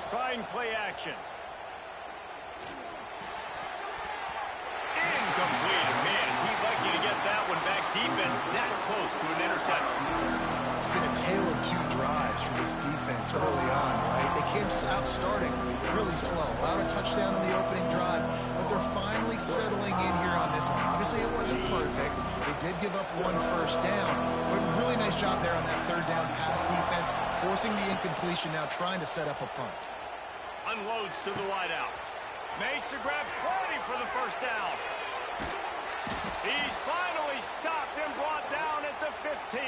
Trying play action. Incomplete. Man, is he lucky to get that one back. Defense that close to an interception. It's been a tale of two drives from this defense early on, right? They came out starting really slow, allowed a touchdown on the opening drive, but they're finally settling in here on this one. Obviously, it wasn't perfect. They did give up one first down, but really nice job there on that third down pass defense, forcing the incompletion, now trying to set up a punt. Unloads to the wideout. Makes the grab, plenty for the first down. He's finally stopped and brought down at the 15.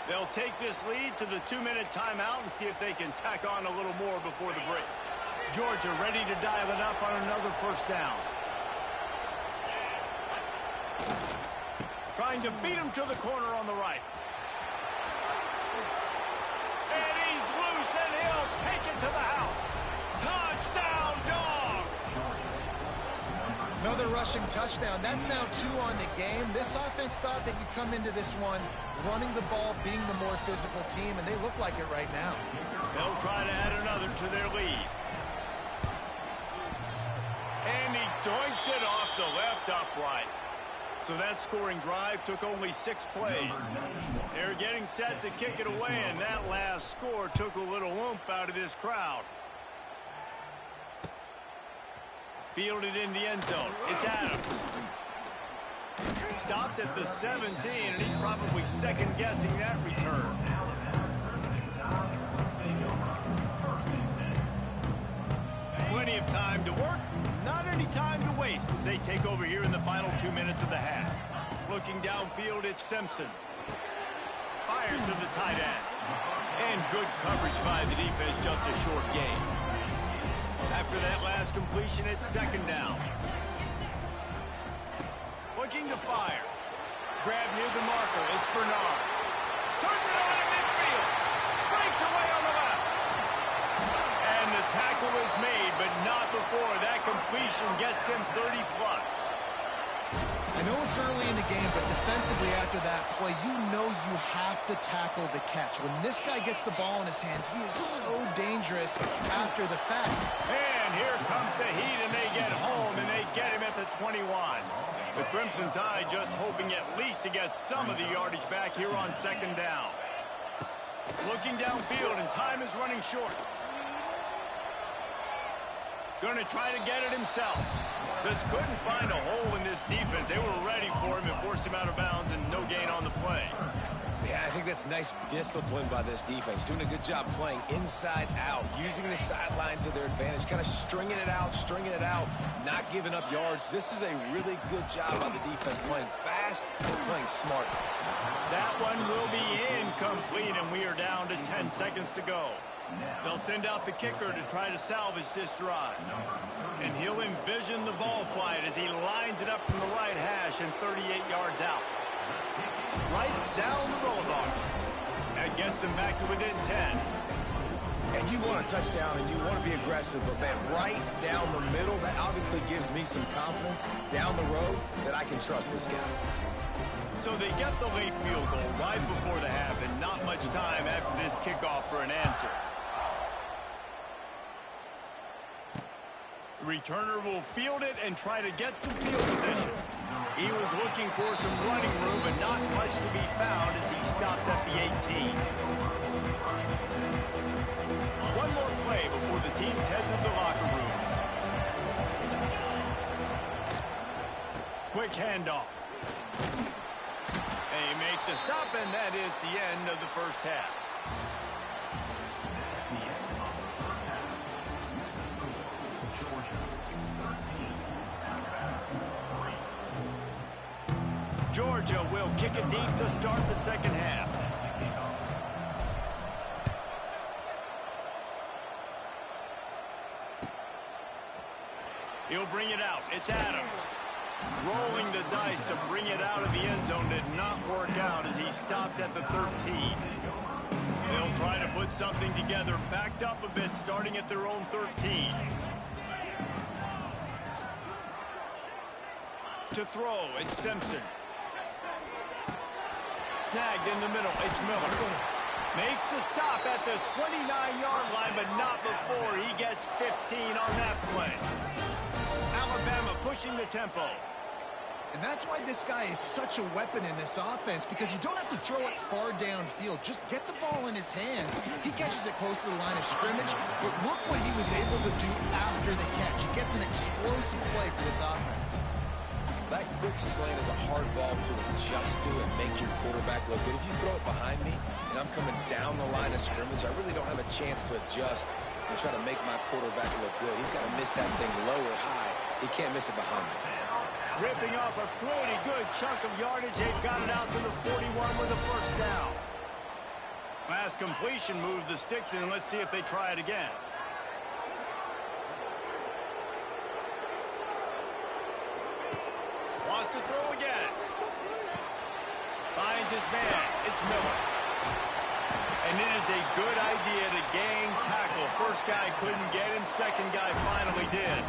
They'll take this lead to the 2-minute timeout and see if they can tack on a little more before the break. Georgia ready to dial it up on another first down. Trying to beat him to the corner on the right. And he's loose, and he'll take it to the house. Touchdown, Dogs! Another rushing touchdown. That's now 2 on the game. This offense thought they could come into this one running the ball, being the more physical team, and they look like it right now. They'll try to add another to their lead. And he doinks it off the left upright. So that scoring drive took only 6 plays. They're getting set to kick it away, and that last score took a little oomph out of this crowd. Fielded in the end zone. It's Adams. Stopped at the 17, and he's probably second-guessing that return. Plenty of time to work. Not any time to waste as they take over here in the final 2 minutes of the half. Looking downfield, it's Simpson. Fires to the tight end. And good coverage by the defense, just a short gain. After that last completion, it's second down. Looking to fire. Grab near the marker. It's Bernard. Turns it on in midfield. Breaks away on the left. And the tackle is made, but not before that completion gets them 30-plus. I know it's early in the game, but defensively after that play, you know you have to tackle the catch. When this guy gets the ball in his hands, he is so dangerous after the fact. And here comes the heat, and they get home, and they get him at the 21. The Crimson Tide just hoping at least to get some of the yardage back here on second down. Looking downfield, and time is running short. Going to try to get it himself. Just couldn't find a hole in this defense. They were ready for him and forced him out of bounds, and no gain on the play. Yeah, I think that's nice discipline by this defense. Doing a good job playing inside out, using the sideline to their advantage, kind of stringing it out, not giving up yards. This is a really good job by the defense, playing fast and playing smart. That one will be incomplete, and we are down to 10 seconds to go. They'll send out the kicker to try to salvage this drive. And he'll envision the ball flight as he lines it up from the right hash and 38 yards out. Right down the boulevard. That gets them back to within 10. And you want a touchdown and you want to be aggressive, but man, right down the middle, that obviously gives me some confidence down the road that I can trust this guy. So they get the late field goal right before the half, and not much time after this kickoff for an answer. The returner will field it and try to get some field position. He was looking for some running room, but not much to be found as he stopped at the 18. One more play before the teams head to the locker rooms. Quick handoff. They make the stop, and that is the end of the first half. Georgia will kick it deep to start the second half. He'll bring it out. It's Adams. Rolling the dice to bring it out of the end zone did not work out as he stopped at the 13. They'll try to put something together, backed up a bit, starting at their own 13. To throw, it's Simpson. Snagged in the middle, it's Miller. Makes the stop at the 29-yard line, but not before he gets 15 on that play. Alabama pushing the tempo. And that's why this guy is such a weapon in this offense, because you don't have to throw it far downfield. Just get the ball in his hands. He catches it close to the line of scrimmage, but look what he was able to do after the catch. He gets an explosive play for this offense. That quick slant is a hard ball to adjust to and make your quarterback look good. If you throw it behind me and I'm coming down the line of scrimmage, I really don't have a chance to adjust and try to make my quarterback look good. He's got to miss that thing low or high. He can't miss it behind me. Ripping off a pretty good chunk of yardage. They've got it out to the 41 with a first down. Last completion moved the sticks in. Let's see if they try it again. Wants to throw again. Finds his man. It's Miller. And it is a good idea to gang tackle. First guy couldn't get him. Second guy finally did.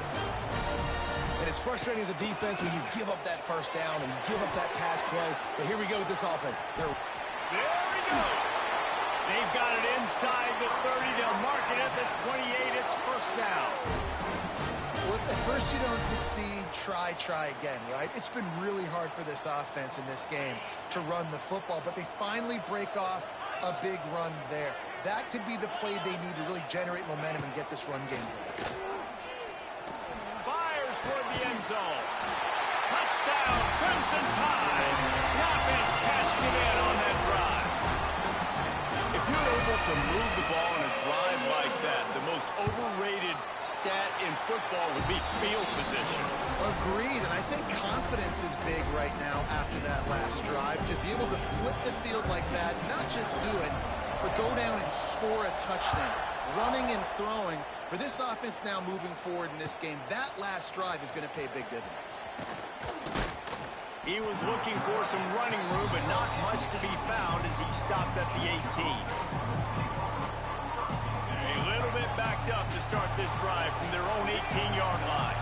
And it's frustrating as a defense when you give up that first down and give up that pass play. But here we go with this offense. There he goes. They've got it inside the 30. They'll mark it at the 28. It's first down. Well, if at first you don't succeed, try again, right? It's been really hard for this offense in this game to run the football, but they finally break off a big run there. That could be the play they need to really generate momentum and get this run game going. Toward the end zone. Touchdown, Crimson Tide. The offense cashing it in on that drive. If you're able to move the ball in a drive like that, the most overrated stat in football would be field position. Agreed, and I think confidence is big right now after that last drive. To be able to flip the field like that, not just do it, but go down and score a touchdown. Running and throwing. For this offense now moving forward in this game, that last drive is going to pay big dividends. He was looking for some running room, but not much to be found as he stopped at the 18. A little bit backed up to start this drive from their own 18-yard line.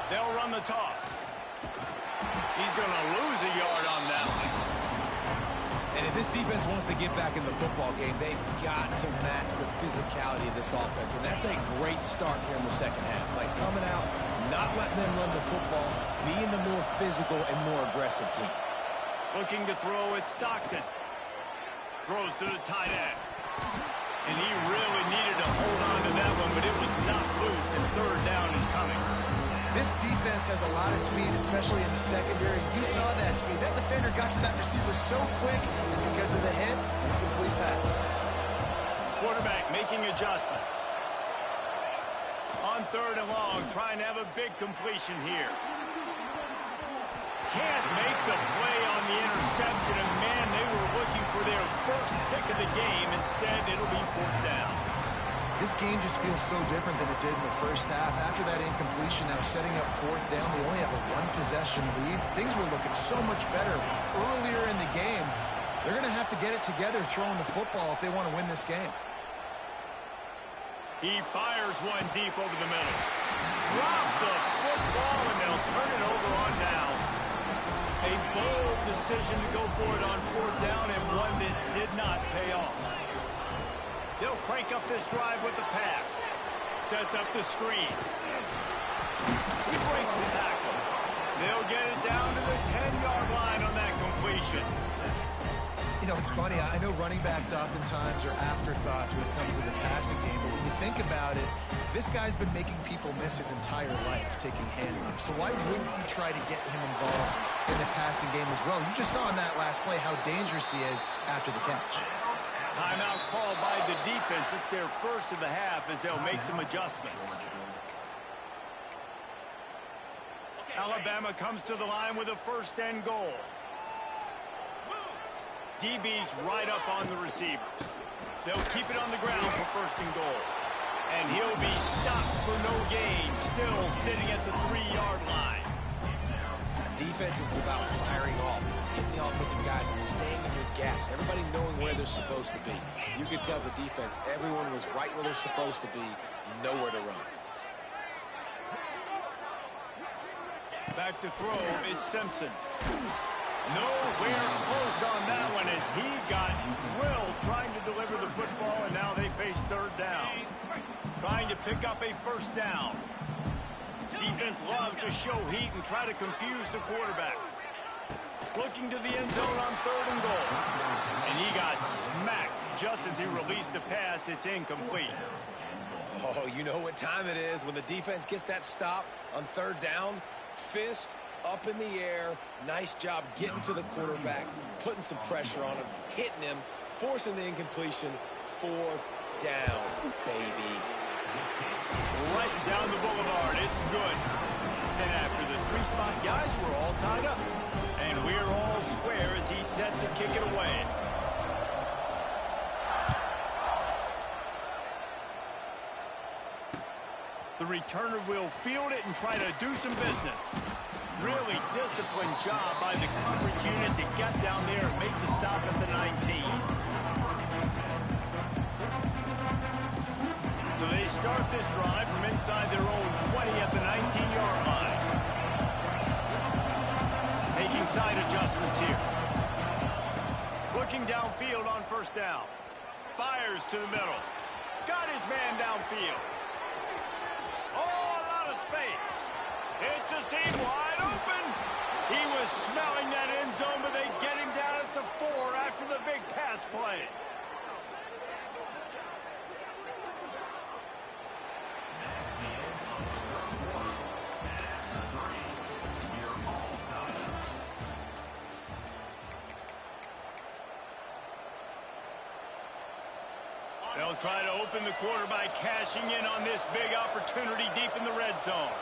They'll run the toss. He's going to lose a yard on that one. And if this defense wants to get back in the football game, they've got to match the physicality of this offense. And that's a great start here in the second half. Like coming out, not letting them run the football, being the more physical and more aggressive team. Looking to throw at Stockton. Throws to the tight end. And he really needed to hold on to that one, but it was not loose, and third down is coming. This defense has a lot of speed, especially in the secondary. You saw that speed. That defender got to that receiver so quick, and because of the hit, complete pass. Quarterback making adjustments. On third and long, trying to have a big completion here. Can't make the play on the interception, and man, they were looking for their first pick of the game. Instead, it'll be fourth down. This game just feels so different than it did in the first half. After that incompletion, now setting up fourth down, they only have a one-possession lead. Things were looking so much better earlier in the game. They're going to have to get it together throwing the football if they want to win this game. He fires one deep over the middle. Drop the football, and they'll turn it over on downs. A bold decision to go for it on fourth down, and one that did not pay off. They'll crank up this drive with the pass. Sets up the screen. He breaks the tackle. They'll get it down to the 10-yard line on that completion. You know, it's funny. I know running backs oftentimes are afterthoughts when it comes to the passing game, but when you think about it, this guy's been making people miss his entire life taking handoffs. So why wouldn't you try to get him involved in the passing game as well? You just saw in that last play how dangerous he is after the catch. Timeout called by the defense. It's their first of the half as they'll make some adjustments. Alabama comes to the line with a first and goal. DB's right up on the receivers. They'll keep it on the ground for first and goal. And he'll be stopped for no gain, still sitting at the 3-yard line. Defense is about firing off, hitting the offensive guys and staying in your gaps. Everybody knowing where they're supposed to be. You could tell the defense, everyone was right where they're supposed to be, nowhere to run. Back to throw, it's Simpson. Nowhere close on that one as he got drilled trying to deliver the football, and now they face third down. Trying to pick up a first down. Defense loves to show heat and try to confuse the quarterback. Looking to the end zone on 3rd and goal. And he got smacked just as he released the pass. It's incomplete. Oh, you know what time it is when the defense gets that stop on 3rd down. Fist up in the air. Nice job getting to the quarterback, putting some pressure on him, hitting him, forcing the incompletion. 4th down, baby. Right down the boulevard. It's good. And after the 3-spot guys, we're all tied up. And we're all square as he's set to kick it away. The returner will field it and try to do some business. Really disciplined job by the coverage unit to get down there and make the stop at the 19. So they start this drive from inside their own 20 at the 19-yard line. Making side adjustments here. Looking downfield on 1st down. Fires to the middle. Got his man downfield. Oh, a lot of space. It's a seam wide open. He was smelling that end zone, but they get him down at the 4 after the big pass play. They'll try to open the quarter by cashing in on this big opportunity deep in the red zone.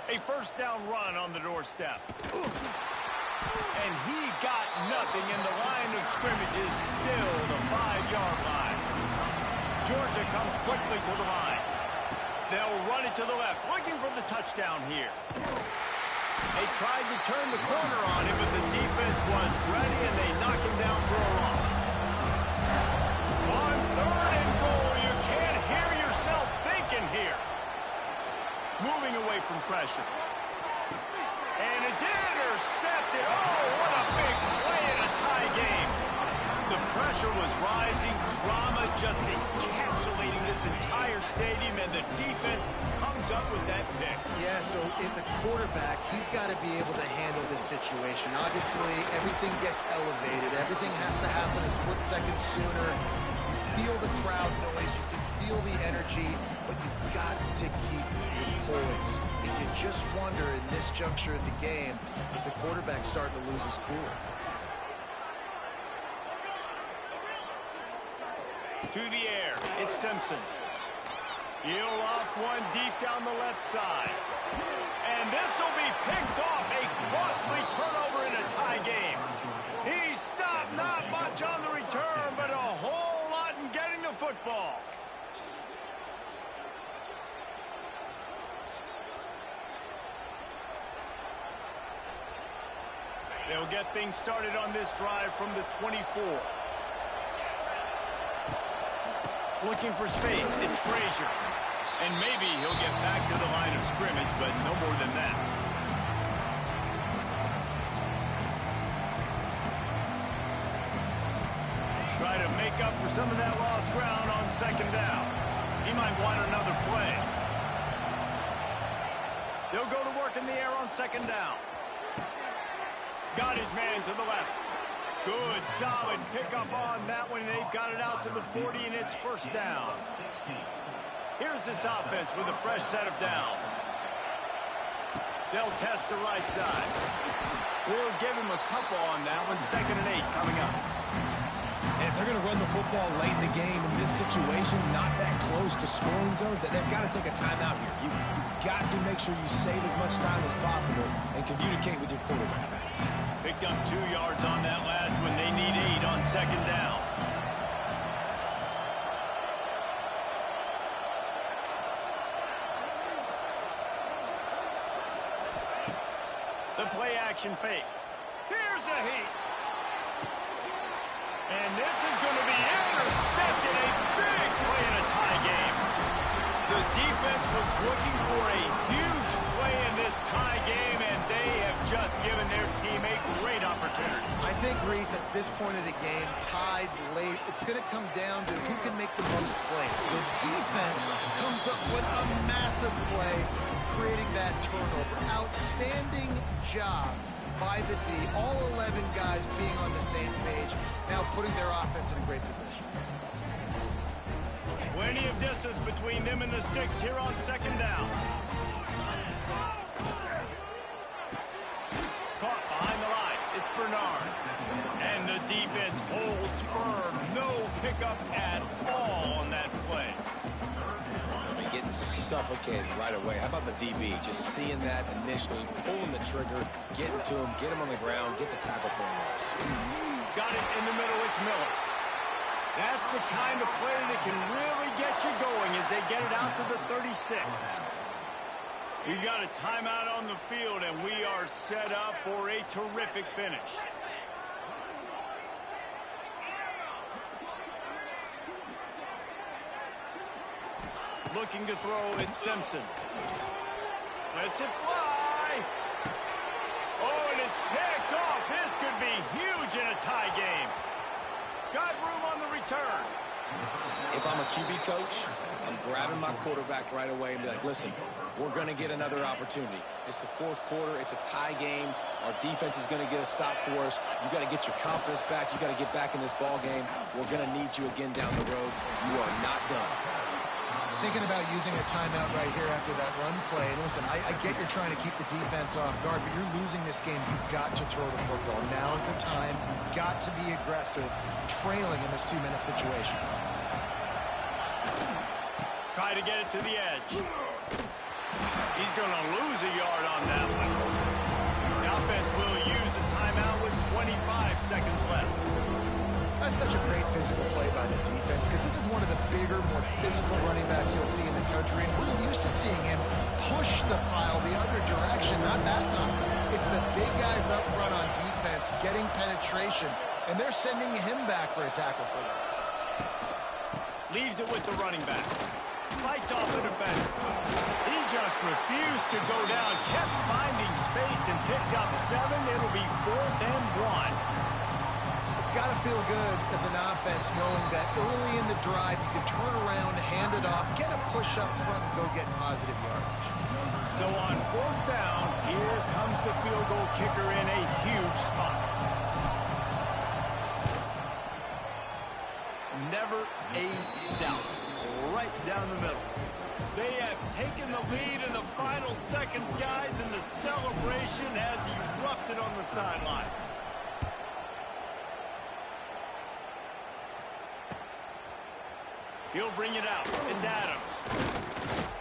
A 1st down run on the doorstep. And he got nothing, and the line of scrimmage is still the 5-yard line. Georgia comes quickly to the line. They'll run it to the left, looking for the touchdown here. They tried to turn the corner on him, but the defense was ready, and they knock him down for a loss. On 3rd and goal, you can't hear yourself thinking here. Moving away from pressure. And it's intercepted. Oh, what a big play in a tie game. The pressure was rising. Drama just encapsulating this entire stadium, and the defense comes up with that pick. Yeah, so in the quarterback, he's got to be able to handle this situation. Obviously, everything gets elevated. Everything has to happen a split second sooner. You feel the crowd noise. You can feel the energy, but you've got to keep your poise. And you just wonder in this juncture of the game if the quarterback's starting to lose his cool. To the air, it's Simpson. He'll off one deep down the left side. And this will be picked off. A costly turnover in a tie game. He stopped not much on the return, but a whole lot in getting the football. They'll get things started on this drive from the 24. Looking for space, it's Frazier. And maybe he'll get back to the line of scrimmage, but no more than that. Try to make up for some of that lost ground on 2nd down. He might want another play. They'll go to work in the air on 2nd down. Got his man to the left. Good, solid pickup on that one. They've got it out to the 40, and it's 1st down. Here's this offense with a fresh set of downs. They'll test the right side. We'll give him a couple on that one. 2nd and 8 coming up. And if they're going to run the football late in the game in this situation, not that close to scoring zones, they've got to take a timeout here. You've got to make sure you save as much time as possible and communicate with your quarterback. Picked up 2 yards on that last one. They need 8 on 2nd down. The play action fake. Here's a heat. And this is going to be intercepted. A big play in a tie game. The defense was looking for a huge play in this tie game, and they have just given their team a great opportunity. I think, Reese, at this point of the game, tied late, it's going to come down to who can make the most plays. The defense comes up with a massive play, creating that turnover. Outstanding job by the D. All 11 guys being on the same page, now putting their offense in a great position. Plenty of distance between them and the sticks here on second down. Caught behind the line. It's Bernard. And the defense holds firm. No pickup at all on that play. I mean, getting suffocated right away. How about the DB? Just seeing that initially, pulling the trigger, getting to him, get him on the ground, get the tackle for a loss. Got it in the middle. It's Miller. That's the kind of play that can really get you going as they get it out to the 36. We've got a timeout on the field, and we are set up for a terrific finish. Looking to throw, it's Simpson. Lets it fly. Oh, and it's picked off. This could be huge in a tie game. Got room on the return. If I'm a QB coach, I'm grabbing my quarterback right away and be like, listen, we're going to get another opportunity. It's the fourth quarter. It's a tie game. Our defense is going to get a stop for us. You got to get your confidence back. You got to get back in this ball game. We're going to need you again down the road. You are not done. Thinking about using a timeout right here after that run play. And listen, I get you're trying to keep the defense off guard, but you're losing this game. You've got to throw the football. Now is the time. You've got to be aggressive, trailing in this 2-minute situation. Try to get it to the edge. He's going to lose a yard on that one. The offense will use a timeout with 25 seconds left. That's such a great physical play by the defense because this is one of the bigger, more physical running backs you'll see in the country. And we're used to seeing him push the pile the other direction. Not that time. It's the big guys up front on defense getting penetration, and they're sending him back for a tackle for that. Leaves it with the running back. Fights off the defender. He just refused to go down. Kept finding space and picked up 7. It'll be 4th and 1. It's got to feel good as an offense knowing that early in the drive you can turn around, hand it off, get a push up front, and go get positive yardage. So on 4th down, here comes the field goal kicker in a huge spot. Never a doubt. Right down the middle. They have taken the lead in the final seconds, guys, and the celebration has erupted on the sideline. He'll bring it out. It's Adams.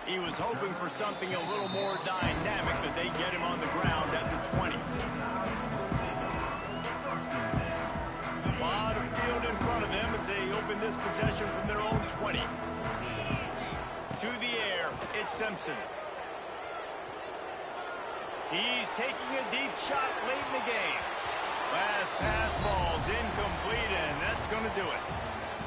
He was hoping for something a little more dynamic, but they get him on the ground at the 20. A lot of field in front of them as they open this possession from their own 20. To the air, it's Simpson. He's taking a deep shot late in the game. Last pass falls incomplete, and that's going to do it.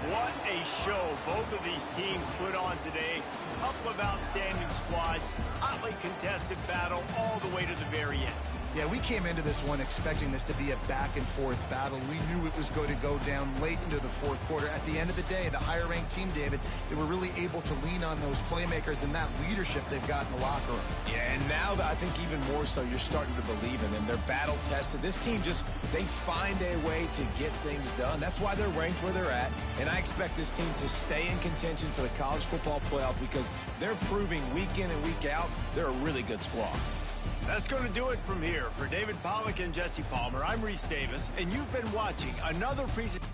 What a show both of these teams put on today. Couple of outstanding squads, hotly contested battle all the way to the very end. Yeah, we came into this one expecting this to be a back-and-forth battle. We knew it was going to go down late into the fourth quarter. At the end of the day, the higher-ranked team, David, they were really able to lean on those playmakers and that leadership they've got in the locker room. Yeah, and now I think even more so, you're starting to believe in them. They're battle-tested. This team just, they find a way to get things done. That's why they're ranked where they're at. And I expect this team to stay in contention for the college football playoff because they're proving week in and week out they're a really good squad. That's going to do it from here. For David Pollack and Jesse Palmer, I'm Reese Davis, and you've been watching another presentation.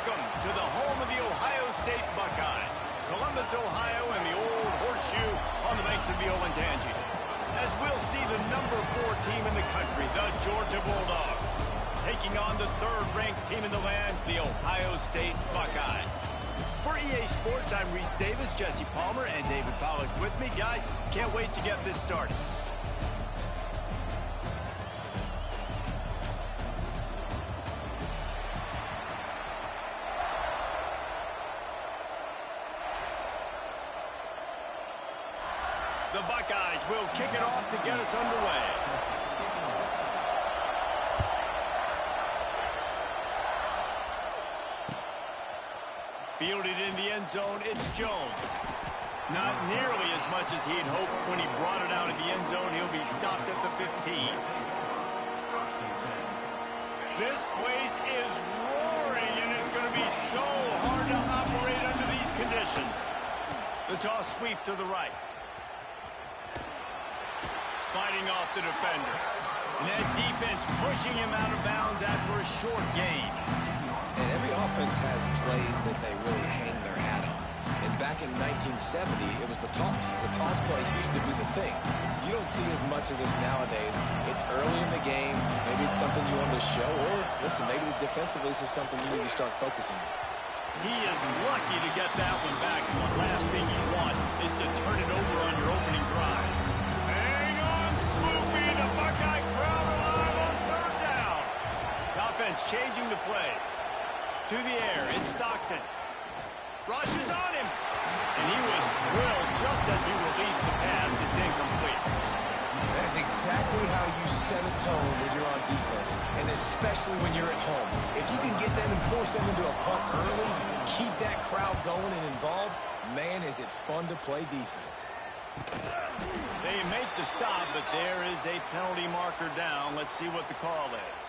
Welcome to the home of the Ohio State Buckeyes. Columbus, Ohio, and the old horseshoe on the banks of the Olentangy. As we'll see the number 4 team in the country, the Georgia Bulldogs, taking on the 3rd-ranked team in the land, the Ohio State Buckeyes. For EA Sports, I'm Reese Davis, Jesse Palmer, and David Pollack with me. Guys, can't wait to get this started. The Buckeyes will kick it off to get us underway. Fielded in the end zone, it's Jones. Not nearly as much as he'd hoped when he brought it out of the end zone. He'll be stopped at the 15. This place is roaring, and it's going to be so hard to operate under these conditions. The toss sweep to the right. Fighting off the defender. And that defense pushing him out of bounds after a short gain. And every offense has plays that they really hang their hat on. And back in 1970, it was the toss. The toss play used to be the thing. You don't see as much of this nowadays. It's early in the game. Maybe it's something you want to show. Or, listen, maybe defensively this is something you need to start focusing on. He is lucky to get that one back. And the last thing you want is to turn it over on your opening drive. Hang on, Swoopy. The Buckeye crowd alive on 3rd down. The offense changing the play. To the air, it's Stockton. Rushes on him. And he was drilled just as he released the pass. It's incomplete. That is exactly how you set a tone when you're on defense, and especially when you're at home. If you can get them and force them into a punt early, keep that crowd going and involved, man, is it fun to play defense. They make the stop, but there is a penalty marker down. Let's see what the call is.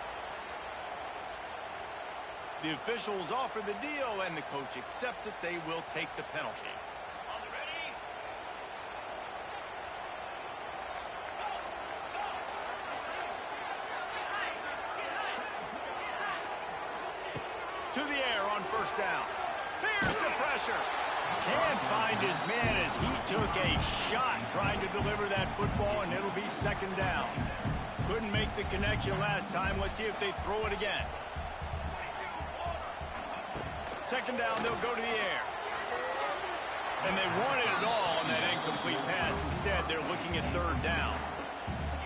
The officials offer the deal, and the coach accepts it. They will take the penalty. To the air on 1st down. Here's the pressure. Can't find his man as he took a shot trying to deliver that football, and it'll be 2nd down. Couldn't make the connection last time. Let's see if they throw it again. 2nd down, they'll go to the air. And they wanted it all on that incomplete pass. Instead, they're looking at 3rd down.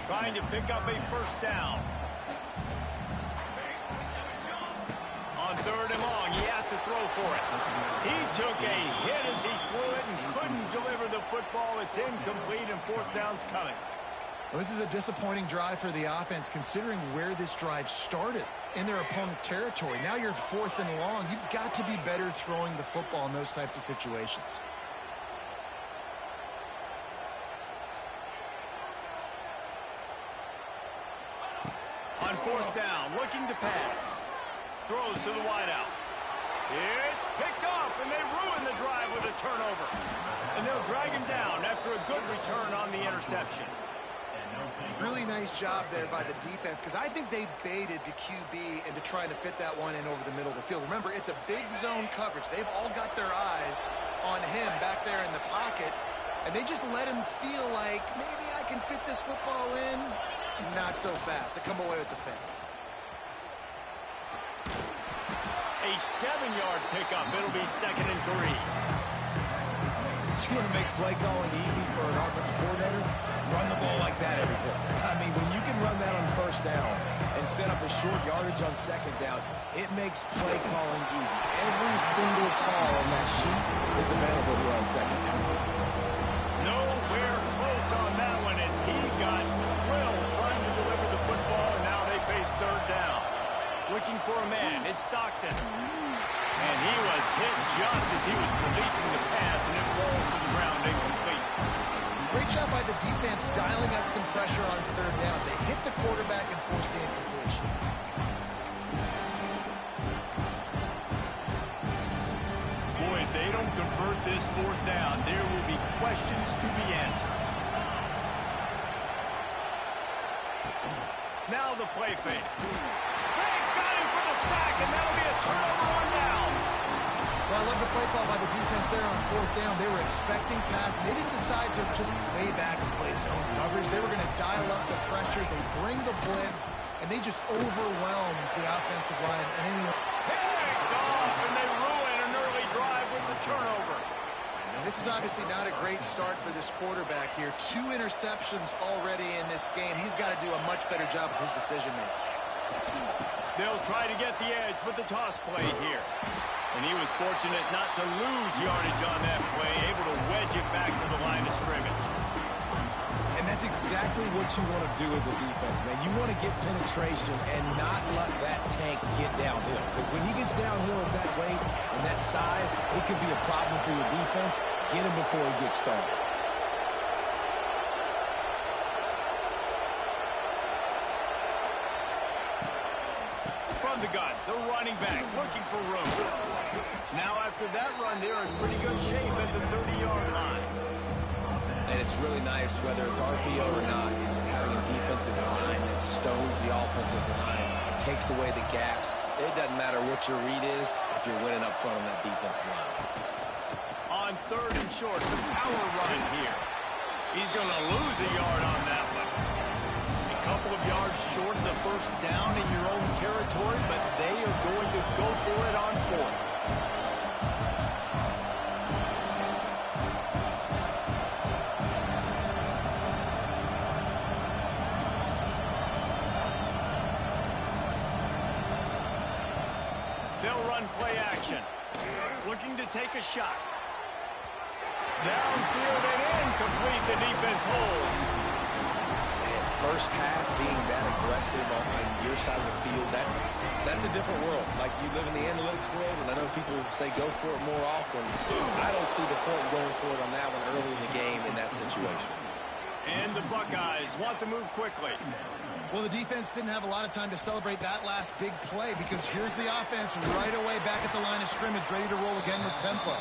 Trying to pick up a 1st down. On 3rd and long, he has to throw for it. He took a hit as he threw it and couldn't deliver the football. It's incomplete, and 4th down's coming. Well, this is a disappointing drive for the offense, considering where this drive started in their opponent territory. Now you're 4th and long. You've got to be better throwing the football in those types of situations. On 4th down, looking to pass. Throws to the wideout. It's picked off, and they ruin the drive with a turnover. And they'll drag him down after a good return on the interception. Really nice job there by the defense, because I think they baited the QB into trying to fit that one in over the middle of the field. Remember, it's a big zone coverage. They've all got their eyes on him back there in the pocket, and they just let him feel like, maybe I can fit this football in. Not so fast. They come away with the pick. A 7-yard pickup. It'll be 2nd and 3. You want to make play calling easy for an offensive coordinator? Run the ball like that every play. I mean, when you can run that on 1st down and set up a short yardage on 2nd down, it makes play calling easy. Every single call on that sheet is available here on 2nd down. Nowhere close on that one as he got drilled trying to deliver the football, and now they face 3rd down. Looking for a man. It's Stockton. And he was hit just as he was releasing the pass, and it rolls to the ground incomplete. Great job by the defense dialing up some pressure on 3rd down. They hit the quarterback and forced the incompletion. Boy, if they don't convert this 4th down, there will be questions to be answered. Now the play fake. They got him for the sack, and that'll be a turnover on downs. Well, I love the play call by the defense there on fourth down. They were expecting pass, and they didn't decide to just lay back and play zone coverage. They were going to dial up the pressure. They bring the blitz, and they just overwhelm the offensive line. And anyone Picked off, and they ruin an early drive with the turnover. This is obviously not a great start for this quarterback here. 2 interceptions already in this game. He's got to do a much better job with his decision-making. They'll try to get the edge with the toss play here. And he was fortunate not to lose yardage on that play, able to wedge it back to the line of scrimmage. And that's exactly what you want to do as a defense, man. You want to get penetration and not let that tank get downhill. Because when he gets downhill at that weight and that size, it could be a problem for your defense. Get him before he gets started. From the gun, the running back looking for room. Now after that run, they're in pretty good shape at the 30-yard line. And it's really nice, whether it's RPO or not, is having a defensive line that stones the offensive line, takes away the gaps. It doesn't matter what your read is if you're winning up front on that defensive line. On 3rd and short, the power run here. He's going to lose a yard on that one. A couple of yards short of the first down in your own territory, but they are going to go for it on 4th. They'll run play action. Looking to take a shot. Downfield and incomplete. The defense holds. Man, first half being that aggressive on your side of the field, that's a different world. Like, you live in the analytics world, and I know people say go for it more often. I don't see the point in going for it on that one early in the game in that situation. And the Buckeyes want to move quickly. Well, the defense didn't have a lot of time to celebrate that last big play because here's the offense right away back at the line of scrimmage, ready to roll again with tempo.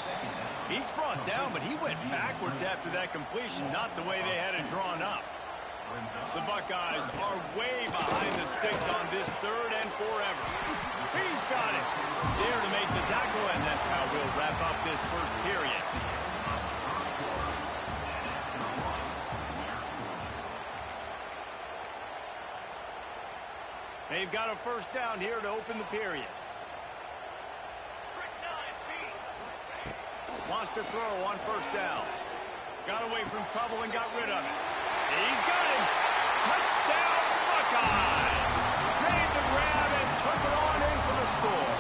He's brought down, but he went backwards after that completion, not the way they had it drawn up. The Buckeyes are way behind the sticks on this 3rd and forever. He's got it. There to make the tackle, and that's how we'll wrap up this first period. They've got a first down here to open the period. Wants to throw on first down. Got away from trouble and got rid of it. He's got him. Touchdown, Buckeyes. Made the grab and took it on in for the score.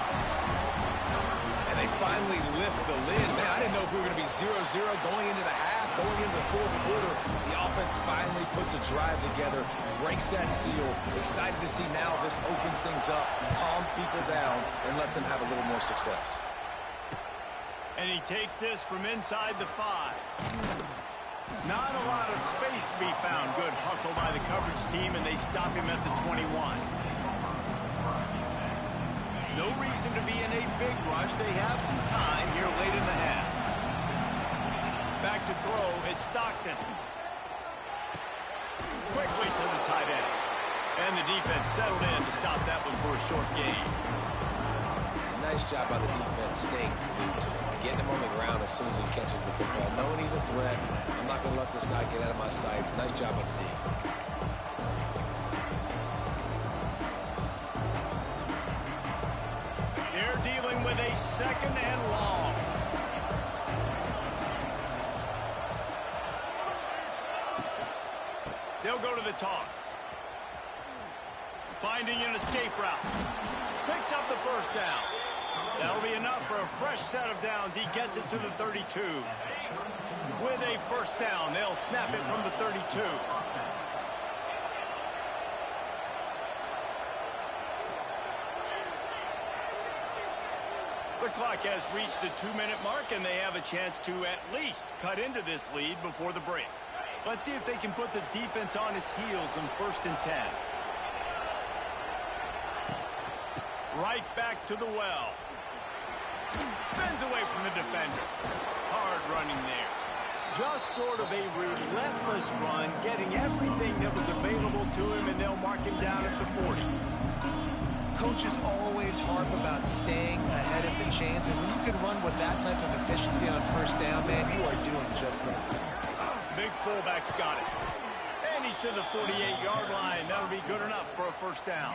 And they finally lift the lid. Man, I didn't know if we were going to be 0-0 going into the half, going into the 4th quarter. The offense finally puts a drive together, breaks that seal. Excited to see now this opens things up, calms people down, and lets them have a little more success. And he takes this from inside the 5. Not a lot of space to be found. Good hustle by the coverage team, and they stop him at the 21. No reason to be in a big rush. They have some time here late in the half. Back to throw, it's Stockton. Quickly to the tight end. And the defense settled in to stop that one for a short gain. Nice job by the defense staying glued to him, getting him on the ground as soon as he catches the football, knowing he's a threat. I'm not going to let this guy get out of my sights. Nice job by the D. They're dealing with a 2nd and long. They'll go to the toss. Finding an escape route. Picks up the first down. That'll be enough for a fresh set of downs. He gets it to the 32. With a first down, they'll snap it from the 32. The clock has reached the 2-minute mark, and they have a chance to at least cut into this lead before the break. Let's see if they can put the defense on its heels in 1st and 10. Right back to the well. Spins away from the defender. Hard running there. Just sort of a relentless run, getting everything that was available to him, and they'll mark him down at the 40. coaches always harp about staying ahead of the chains, and when you can run with that type of efficiency on first down, man, you are doing just that. Big fullback's got it. And he's to the 48-yard line. That'll be good enough for a first down.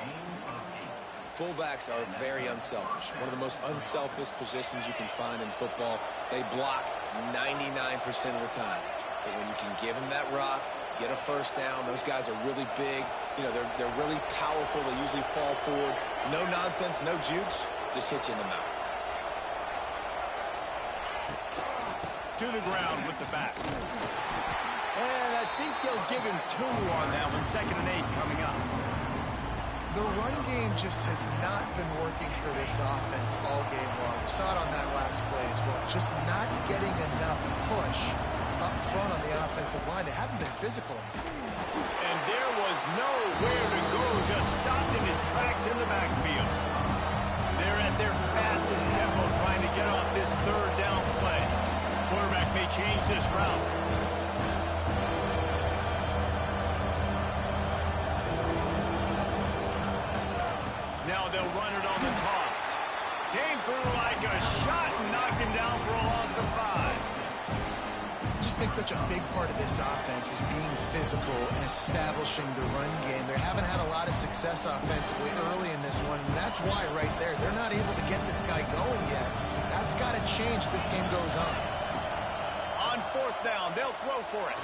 Fullbacks are very unselfish. One of the most unselfish positions you can find in football. They block 99% of the time. But when you can give them that rock, get a first down, those guys are really big. You know, they're really powerful. They usually fall forward. No nonsense, no jukes, just hit you in the mouth. To the ground with the back. And I think they'll give him 2 on that one. 2nd and 8 coming up. The run game just has not been working for this offense all game long. We saw it on that last play as well. Just not getting enough push up front on the offensive line. They haven't been physical. And there was nowhere to go. Just stopped in his tracks in the backfield. They're at their fastest tempo trying to get off this 3rd down play. Quarterback may change this route. Now they'll run it on the toss. Came through like a shot and knocked him down for a loss of 5. I just think such a big part of this offense is being physical and establishing the run game. They haven't had a lot of success offensively early in this one, and that's why right there, they're not able to get this guy going yet. That's got to change as this game goes on. On 4th down, they'll throw for it.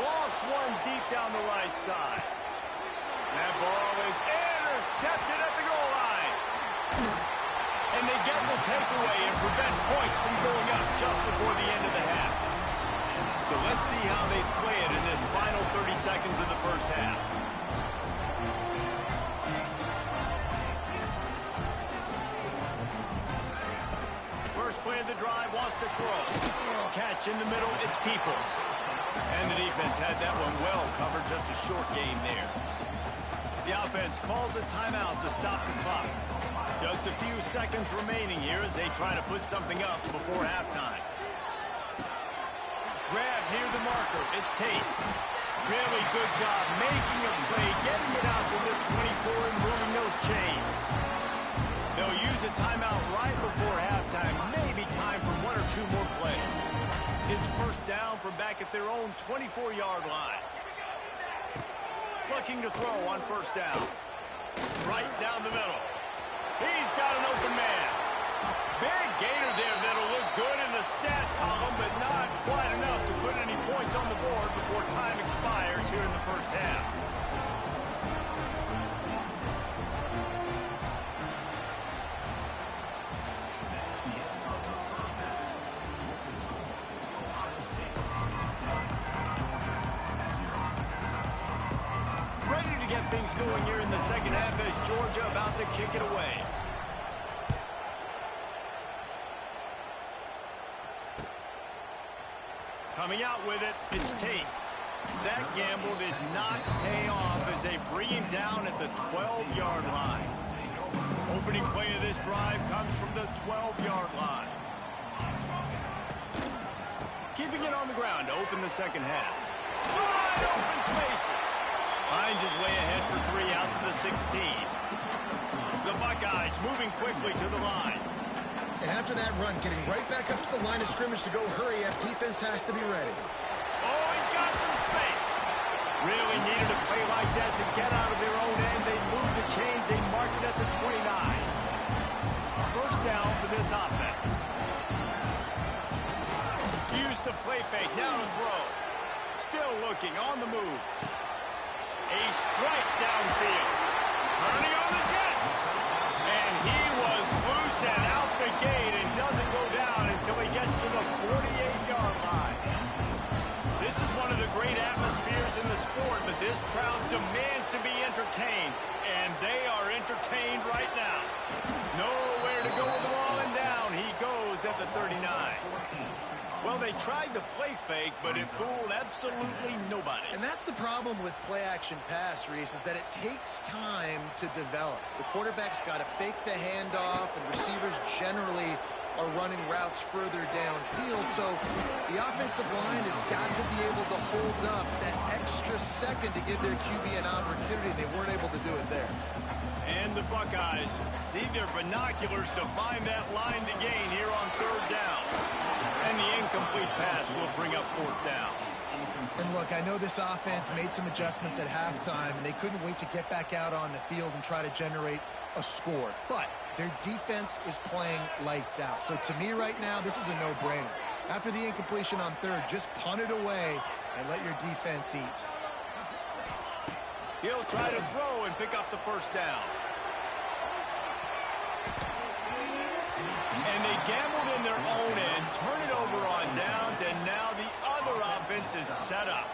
Lost one deep down the right side. That ball is intercepted at the goal line. And they get the takeaway and prevent points from going up just before the end of the half. So let's see how they play it in this final 30 seconds of the first half. First play of the drive wants to throw. Catch in the middle, it's Peoples. And the defense had that one well covered, just a short gain there. The offense calls a timeout to stop the clock. Just a few seconds remaining here as they try to put something up before halftime. Grab near the marker. It's Tate. Really good job making a play, getting it out to the 24 and moving those chains. They'll use a timeout right before halftime. Maybe time for 1 or 2 more plays. It's first down from back at their own 24-yard line. Looking to throw on first down. Right down the middle. He's got an open man. Big gainer there that'll look good in the stat column, but not quite enough to put any points on the board before time expires here in the first half. Ready to get things going here in the second half as Georgia about to kick it away. Coming out with it, it's Tate. That gamble did not pay off as they bring him down at the 12-yard line. Opening play of this drive comes from the 12-yard line. Keeping it on the ground to open the second half. Wide open spaces. Finds his way ahead for 3 out to the 16th. The Buckeyes moving quickly to the line. And after that run, getting right back up to the line of scrimmage to go hurry up, defense has to be ready. Oh, he's got some space. Really needed a play like that to get out of their own end. They moved the chains. They marked it at the 29. First down for this offense. Used the play fake. Now to throw. Still looking on the move. A strike downfield. Turning on the Jets. And he was loose and out the gate and doesn't go down until he gets to the 48-yard line. This is one of the great atmospheres in the sport, but this crowd demands to be entertained, and they are entertained right now. Nowhere to go with the ball, and down he goes at the 39. Well, they tried the play fake, but it fooled absolutely nobody. And that's the problem with play-action pass, Reese, is that it takes time to develop. The quarterback's got to fake the handoff, and receivers generally are running routes further downfield. So the offensive line has got to be able to hold up that extra second to give their QB an opportunity. They weren't able to do it there. And the Buckeyes need their binoculars to find that line to gain here on third down. And the incomplete pass will bring up fourth down. And look, I know this offense made some adjustments at halftime, and they couldn't wait to get back out on the field and try to generate a score. But their defense is playing lights out. So to me right now, this is a no-brainer. After the incompletion on third, just punt it away and let your defense eat. He'll try to throw and pick up the first down. And they gambled in their own end, turn it over on downs, and now the other offense is set up.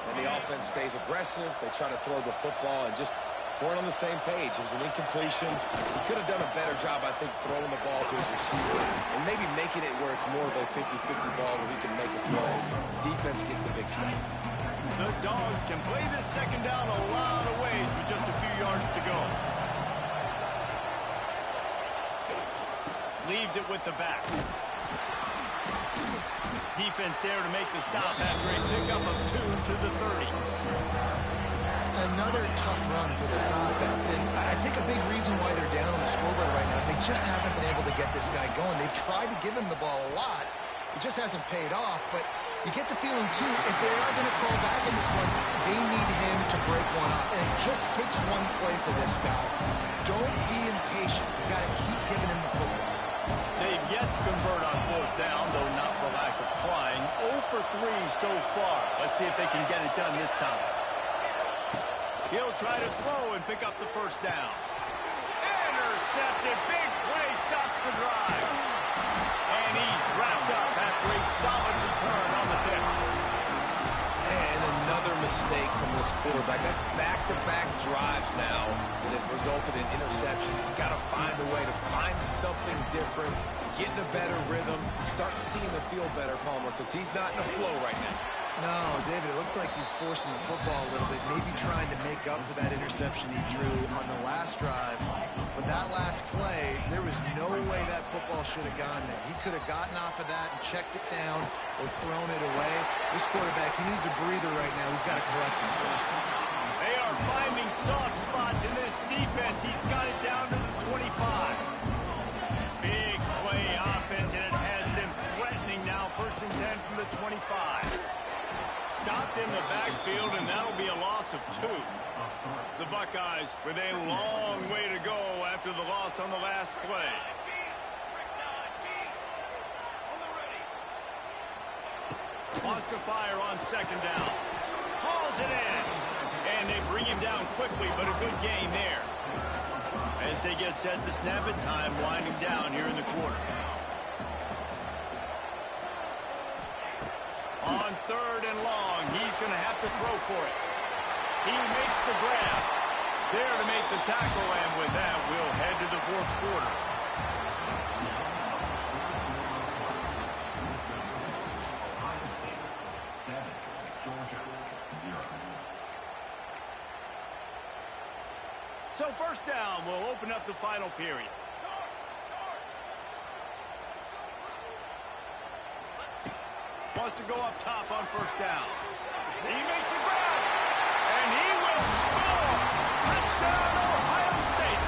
And the offense stays aggressive. They try to throw the football and just weren't on the same page. It was an incompletion. He could have done a better job, I think, throwing the ball to his receiver and maybe making it where it's more of a 50-50 ball where he can make a play. Defense gets the big stop. The Dogs can play this second down a lot of ways with just a few yards to go. Leaves it with the back. Defense there to make the stop after a pickup of 2 to the 30. Another tough run for this offense, and I think a big reason why they're down on the scoreboard right now is they just haven't been able to get this guy going. They've tried to give him the ball a lot. It just hasn't paid off, but you get the feeling, too, if they are going to call back in this one, they need him to break one off, and it just takes one play for this guy. Don't be impatient. You got to keep giving him the football. They've yet to convert on fourth down, though not for lack of trying. 0 for 3 so far. Let's see if they can get it done this time. He'll try to throw and pick up the first down. Intercepted. Big play stops the drive. And he's wrapped up after a solid return on the deck. And another mistake from this quarterback. That's back-to-back drives now that have resulted in interceptions. He's got to find a way to find something different, get in a better rhythm, start seeing the field better, Palmer, because he's not in a flow right now. No, David, it looks like he's forcing the football a little bit, maybe trying to make up for that interception he drew on the last drive. But that last play, there was no way that football should have gone there. He could have gotten off of that and checked it down or thrown it away. This quarterback, he needs a breather right now. He's got to collect himself. They are finding soft spots in this defense. He's got it down to the 25. Big play offense, and it has them threatening now. 1st and 10 from the 25. Stopped in the backfield, and that'll be a loss of 2. The Buckeyes with a long way to go after the loss on the last play. Wants to fire on 2nd down. Hauls it in. And they bring him down quickly, but a good gain there. As they get set to snap it, time winding down here in the quarter. On 3rd and long, he's going to have to throw for it. He makes the grab. There to make the tackle, and with that, we'll head to the 4th quarter. So 1st down will open up the final period. Wants to go up top on 1st down. He makes a grab, and he will score. Touchdown, Ohio State.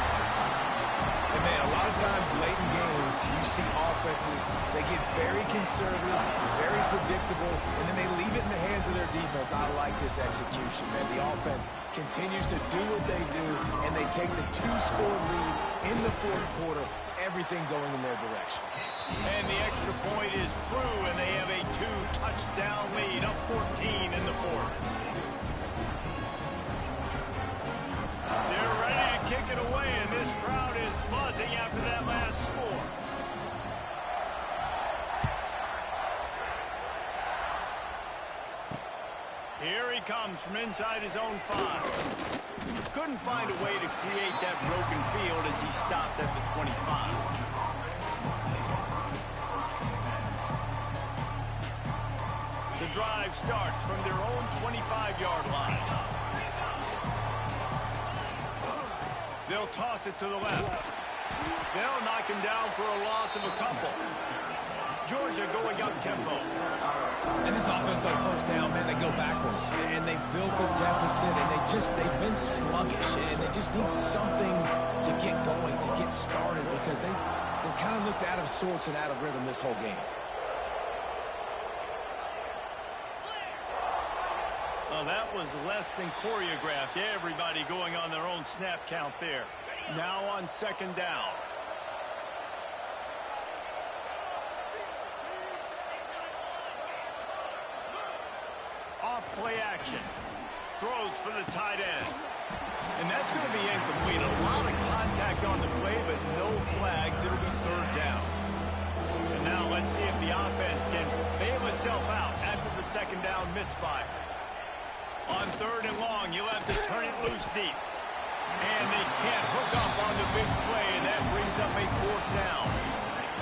And man, a lot of times late in games, you see offenses, they get very conservative, very predictable, and then they leave it in the hands of their defense. I like this execution, man. The offense continues to do what they do, and they take the 2-score lead in the 4th quarter, everything going in their direction. And the extra point is true, and they have a 2-touchdown lead, up 14 in the 4th. They're ready to kick it away, and this crowd is buzzing after that last score. Here he comes from inside his own 5. Couldn't find a way to create that broken field as he stopped at the 25. The drive starts from their own 25-yard line. They'll toss it to the left. They'll knock him down for a loss of a couple. Georgia going up tempo. And this offense on first down, man, they go backwards. And they built a deficit, and they've been sluggish. And they just need something to get going, to get started, because they've kind of looked out of sorts and out of rhythm this whole game. Well, that was less than choreographed. Everybody going on their own snap count there. Now on second down. Off play action. Throws for the tight end. And that's going to be incomplete. A lot of contact on the play, but no flags. It'll be third down. And now let's see if the offense can bail itself out after the second down misfire. On third and long, you'll have to turn it loose deep. And they can't hook up on the big play, and that brings up a fourth down.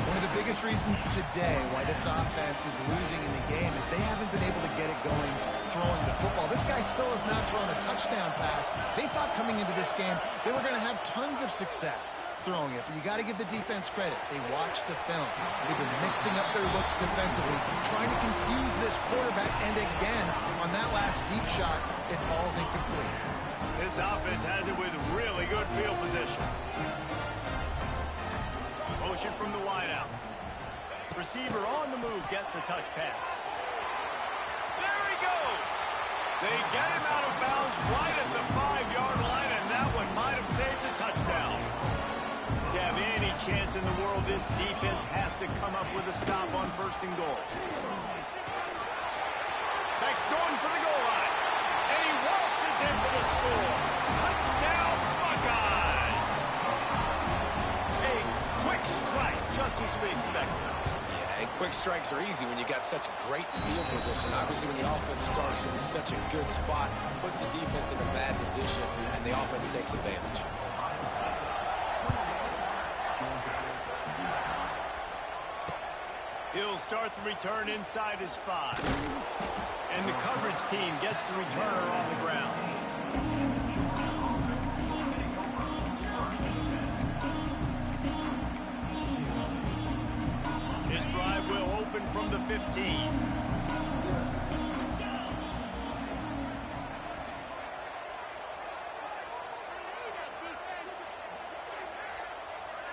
One of the biggest reasons today why this offense is losing in the game is they haven't been able to get it going throwing the football. This guy still has not thrown a touchdown pass. They thought coming into this game they were going to have tons of success throwing it, but you got to give the defense credit. They watched the film. They've been mixing up their looks defensively, trying to confuse this quarterback, and again, on that last deep shot, it falls incomplete. This offense has it with really good field position. Motion from the wideout. Receiver on the move gets the touch pass. There he goes. They get him out of bounds right at the 5-yard line, and that one might have saved a touchdown. To have any chance in the world, this defense has to come up with a stop on first and goal. Beck's going for the goal line. And he waltzes in for the score. Touchdown, Buckeyes! A quick strike, just as we expected. Yeah, and quick strikes are easy when you got such great field position. Obviously, when the offense starts in such a good spot, puts the defense in a bad position, and the offense takes advantage. He'll start the return inside his 5. And the coverage team gets the returner on the ground. His drive will open from the 15.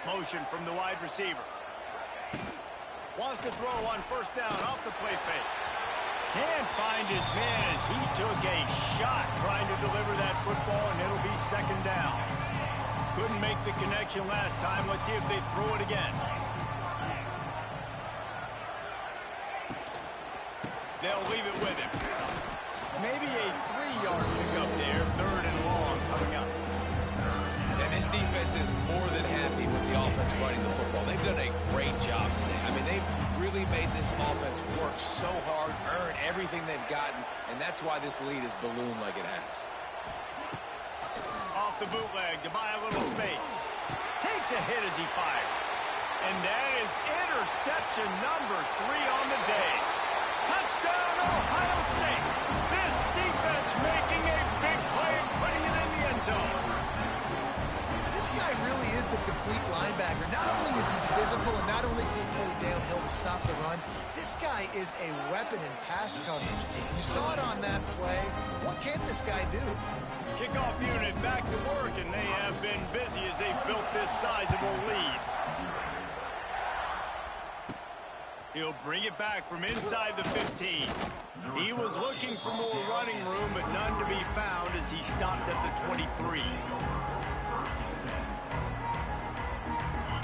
Motion from the wide receiver. Wants to throw on first down off the play fake. Can't find his man as he took a shot trying to deliver that football, and it'll be second down. Couldn't make the connection last time. Let's see if they throw it again. They'll leave it with him. Maybe a 3-yard pickup there. Third and long coming up. And this defense is more than happy with the offense running the football. They've done a great job today. I mean, they've really made this offense work so hard, earn everything they've gotten, and that's why this lead is ballooned like it has. Off the bootleg to buy a little space. Takes a hit as he fires. And that is interception number 3 on the day. Touchdown, Ohio State. This defense making a big play and putting it in the end zone. This guy really is the complete linebacker. Not only is he physical and not only can he pull it downhill to stop the run, this guy is a weapon in pass coverage. You saw it on that play. What can this guy do? Kickoff unit back to work, and they have been busy as they built this sizable lead. He'll bring it back from inside the 15. He was looking for more running room, but none to be found as he stopped at the 23.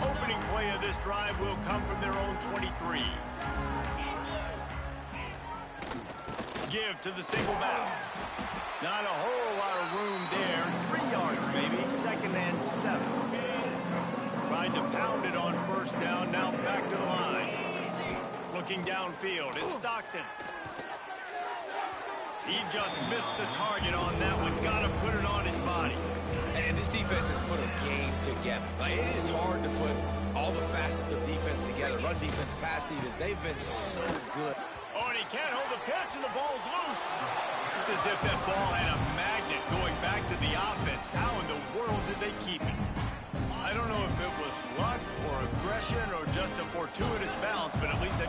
Opening play of this drive will come from their own 23. Give to the single back. Not a whole lot of room there. 3 yards maybe. Second and 7. Tried to pound it on first down. Now back to the line. Looking downfield. It's Stockton. He just missed the target on that one. Got to put it on his body. And this defense has put a game together. Like, it is hard to put all the facets of defense together. Run defense, pass defense. They've been so good. Oh, and he can't hold the pitch, and the ball's loose. It's as if that ball had a magnet going back to the offense. How in the world did they keep it? I don't know if it was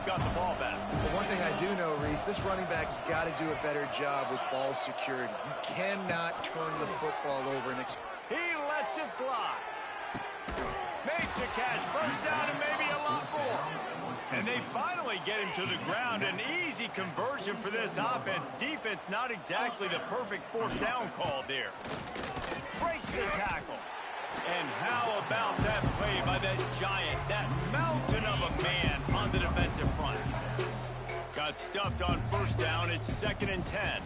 got the ball back. But one thing I do know, Reese, this running back has got to do a better job with ball security. You cannot turn the football over and He lets it fly. Makes a catch. First down and maybe a lot more. And they finally get him to the ground. An easy conversion for this offense. Defense not exactly the perfect fourth down call there. Breaks the tackle. And how about that play by that giant, that mountain of a man on the defensive front. Got stuffed on first down. It's 2nd and 10.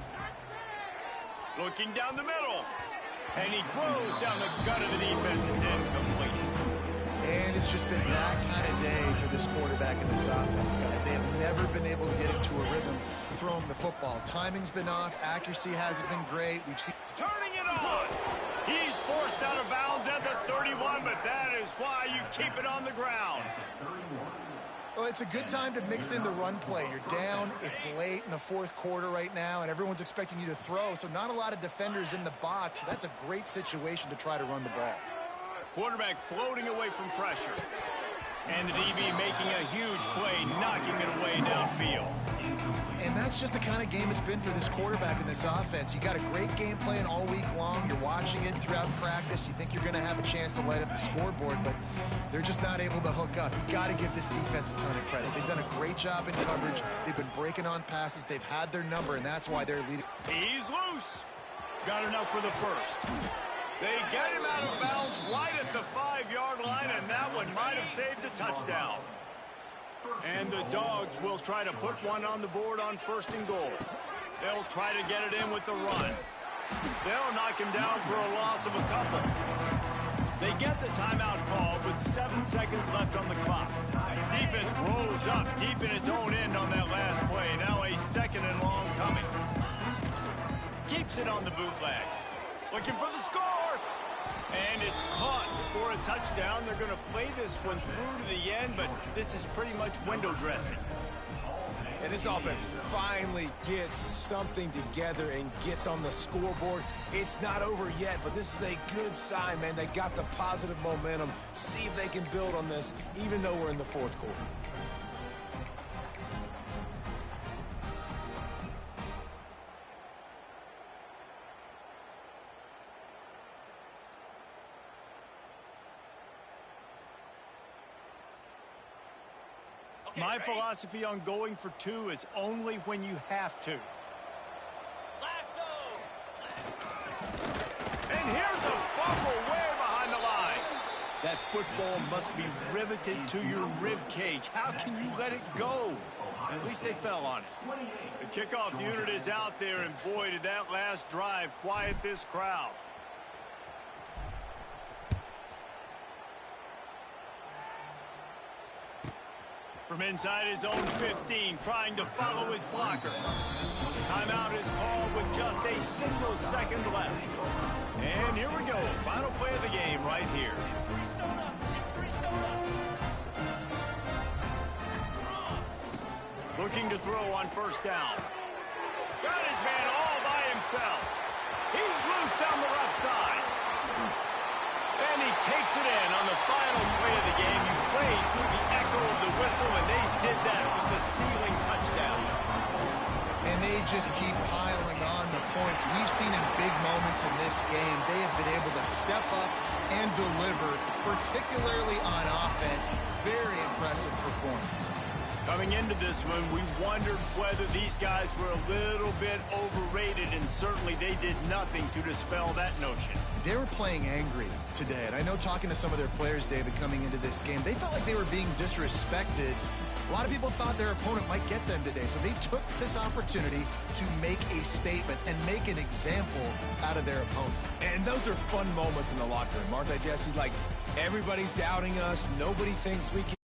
Looking down the middle. And he throws down the gut of the defense. It's incomplete. And it's just been that kind of day for this quarterback and this offense, guys. They have never been able to get into a rhythm throwing the football. Timing's been off. Accuracy hasn't been great. We've seen Turning it on. He's forced out of bounds at the 31, but that is why you keep it on the ground. Well, it's a good time to mix in the run play. You're down, it's late in the fourth quarter right now, and everyone's expecting you to throw, so not a lot of defenders in the box. So that's a great situation to try to run the ball. Quarterback floating away from pressure. And the DB making a huge play, knocking it away downfield. And that's just the kind of game it's been for this quarterback and this offense. You got a great game plan all week long. You're watching it throughout practice. You think you're going to have a chance to light up the scoreboard, but they're just not able to hook up. You got to give this defense a ton of credit. They've done a great job in coverage. They've been breaking on passes. They've had their number, and that's why they're leading. He's loose. Got enough for the first. They get him out of bounds right at the 5-yard line, and that one might have saved a touchdown. And the Dogs will try to put one on the board on 1st and goal. They'll try to get it in with the run. They'll knock him down for a loss of a couple. They get the timeout called with 7 seconds left on the clock. Defense rolls up deep in its own end on that last play. Now a 2nd and long coming. Keeps it on the bootleg. Looking for the score. And it's caught for a touchdown. They're going to play this one through to the end, but this is pretty much window dressing. And this offense finally gets something together and gets on the scoreboard. It's not over yet, but this is a good sign, man. They got the positive momentum. See if they can build on this, even though we're in the fourth quarter. My philosophy on going for 2 is only when you have to. Lasso. And here's a fumble way behind the line. That football must be riveted to your rib cage. How can you let it go? At least they fell on it. The kickoff unit is out there, and boy, did that last drive quiet this crowd. From inside his own 15, trying to follow his blockers. Timeout is called with just a single second left. And here we go, final play of the game right here. Looking to throw on 1st down. Got his man all by himself. He's loose down the left side. And he takes it in on the final play of the game. You played through the echo of the whistle, and they did that with the ceiling touchdown. And they just keep piling on the points. We've seen in big moments in this game, they have been able to step up and deliver, particularly on offense. Very impressive performance. Coming into this one, we wondered whether these guys were a little bit overrated, and certainly they did nothing to dispel that notion. They were playing angry today, and I know talking to some of their players, David, coming into this game, they felt like they were being disrespected. A lot of people thought their opponent might get them today, so they took this opportunity to make a statement and make an example out of their opponent. And those are fun moments in the locker room, aren't they, Jesse? Like, everybody's doubting us. Nobody thinks we can.